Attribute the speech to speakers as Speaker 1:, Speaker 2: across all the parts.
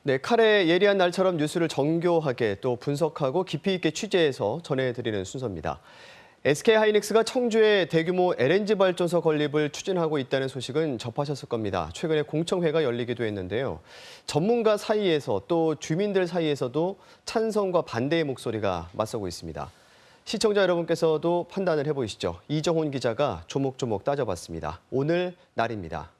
Speaker 1: 네, 칼의 예리한 날처럼 뉴스를 정교하게 또 분석하고 깊이 있게 취재해서 전해드리는 순서입니다. SK하이닉스가 청주에 대규모 LNG 발전소 건립을 추진하고 있다는 소식은 접하셨을 겁니다. 최근에 공청회가 열리기도 했는데요. 전문가 사이에서 또 주민들 사이에서도 찬성과 반대의 목소리가 맞서고 있습니다. 시청자 여러분께서도 판단을 해보시죠. 이정훈 기자가 조목조목 따져봤습니다. 오늘 날입니다.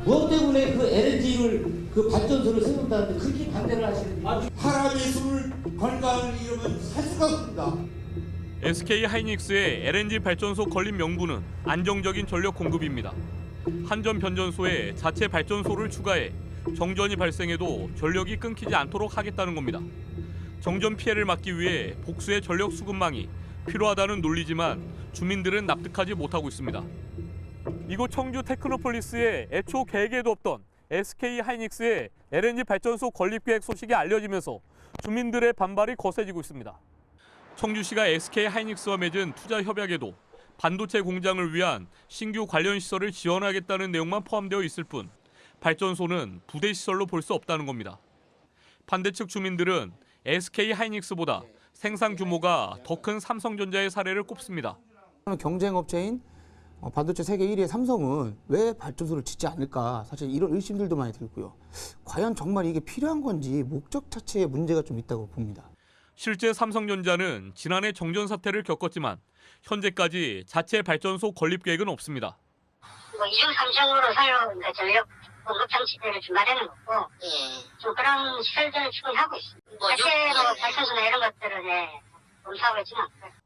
Speaker 2: 무엇 때문에 그 LNG를 그 발전소를 세운다는데 그렇게 반대를 하시는 거예요?
Speaker 3: 사람이 숨을 건강을 잃으면 살 수가 없습니다.
Speaker 4: SK하이닉스의 LNG 발전소 건립 명분은 안정적인 전력 공급입니다. 한전 변전소에 자체 발전소를 추가해 정전이 발생해도 전력이 끊기지 않도록 하겠다는 겁니다. 정전 피해를 막기 위해 복수의 전력 수급망이 필요하다는 논리지만 주민들은 납득하지 못하고 있습니다. 이곳 청주 테크노폴리스에 애초 계획에도 없던 SK하이닉스의 LNG 발전소 건립 계획 소식이 알려지면서 주민들의 반발이 거세지고 있습니다. 청주시가 SK하이닉스와 맺은 투자 협약에도 반도체 공장을 위한 신규 관련 시설을 지원하겠다는 내용만 포함되어 있을 뿐 발전소는 부대 시설로 볼 수 없다는 겁니다. 반대측 주민들은 SK하이닉스보다 생산 규모가 더 큰 삼성전자의 사례를 꼽습니다.
Speaker 5: 경쟁업체인 반도체 세계 1위의 삼성은 왜 발전소를 짓지 않을까, 사실 이런 의심들도 많이 들고요. 과연 정말 이게 필요한 건지 목적 자체에 문제가 좀 있다고 봅니다.
Speaker 4: 실제 삼성전자는 지난해 정전 사태를 겪었지만 현재까지 자체 발전소 건립 계획은 없습니다.
Speaker 6: 이중 삼중으로 사용 전력 공급 장치들을 좀 마련해 놓고 좀 그런 시설들을 충분히 하고 있습니다. 자체 발전소나 이런 것들은 검사하고 있지는 않고요.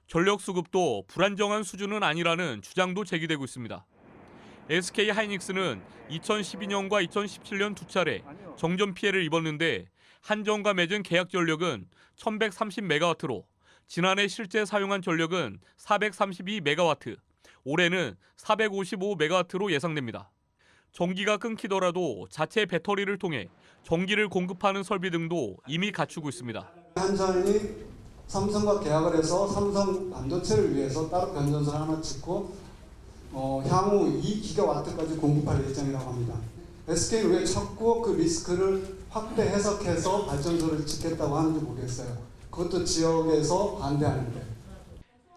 Speaker 4: 전력 수급도 불안정한 수준은 아니라는 주장도 제기되고 있습니다. SK하이닉스는 2012년과 2017년 두 차례 정전 피해를 입었는데 한전과 맺은 계약 전력은 1130메가와트로 지난해 실제 사용한 전력은 432메가와트, 올해는 455메가와트로 예상됩니다. 전기가 끊기더라도 자체 배터리를 통해 전기를 공급하는 설비 등도 이미 갖추고 있습니다.
Speaker 7: 한전이 삼성과 계약을 해서 삼성 반도체를 위해서 따로 변전소를 하나 짓고 향후 2기가와트까지 공급할 예정이라고 합니다. SK는 왜 자꾸 그 리스크를 확대 해석해서 발전소를 짓겠다고 하는지 모르겠어요. 그것도 지역에서 반대하는데.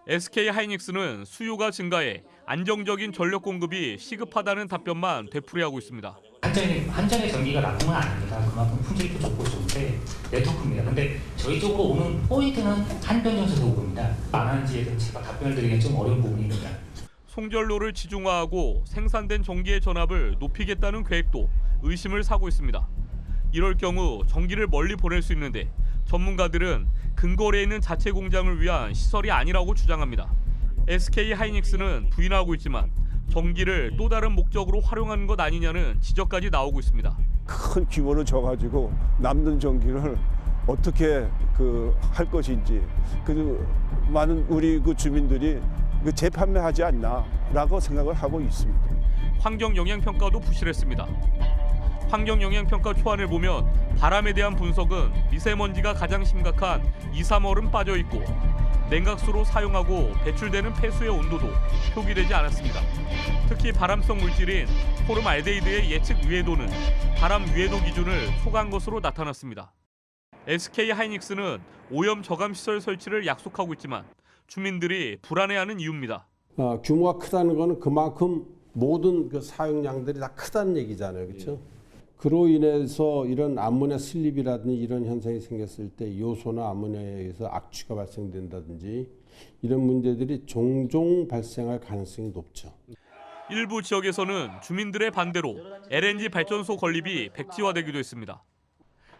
Speaker 4: SK하이닉스는 수요가 증가해 안정적인 전력 공급이 시급하다는 답변만 되풀이하고 있습니다.
Speaker 8: 한전의 전기가 나쁜 건 아닙니다. 그만큼 품질도 좋고 좋은데 네트워크입니다. 근데 저희 쪽으로 오는 포인트는 한변전소에서 오고 있습니다. 안 하는지에 대해서 제가 답변을 드리기는 좀 어려운 부분입니다.
Speaker 4: 송전로를 지중화하고 생산된 전기의 전압을 높이겠다는 계획도 의심을 사고 있습니다. 이럴 경우 전기를 멀리 보낼 수 있는데 전문가들은 근거리에 있는 자체 공장을 위한 시설이 아니라고 주장합니다. SK하이닉스는 부인하고 있지만 전기를 또 다른 목적으로 활용하는 것 아니냐는 지적까지 나오고 있습니다.
Speaker 9: 큰 규모를 져가지고 남는 전기를 어떻게 할 것인지 많은 우리 주민들이 재판매하지 않나라고 생각을 하고 있습니다.
Speaker 4: 환경영향평가도 부실했습니다. 환경영향평가 초안을 보면 바람에 대한 분석은 미세먼지가 가장 심각한 2, 3월은 빠져 있고 냉각수로 사용하고 배출되는 폐수의 온도도 표기되지 않았습니다. 특히 발암성 물질인 포름알데히드의 예측 위해도는 바람 위해도 기준을 초과한 것으로 나타났습니다. SK하이닉스는 오염 저감 시설 설치를 약속하고 있지만 주민들이 불안해하는 이유입니다.
Speaker 10: 규모가 크다는 것은 그만큼 모든 그 사용량들이 다 크다는 얘기잖아요, 그렇죠? 그로 인해서 이런 암모니아 슬립이라든지 이런 현상이 생겼을 때 요소나 암모니아에 의해서 악취가 발생된다든지 이런 문제들이 종종 발생할 가능성이 높죠.
Speaker 4: 일부 지역에서는 주민들의 반대로 LNG 발전소 건립이 백지화되기도 했습니다.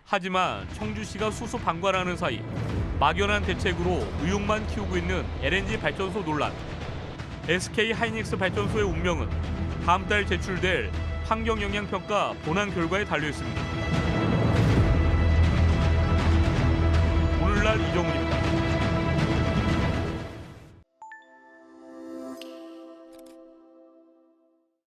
Speaker 4: 하지만 청주시가 수수방관하는 사이 막연한 대책으로 의혹만 키우고 있는 LNG 발전소 논란. SK하이닉스 발전소의 운명은 다음 달 제출될 환경영향평가 본안 결과에 달려 있습니다. 오늘날 이정훈입니다.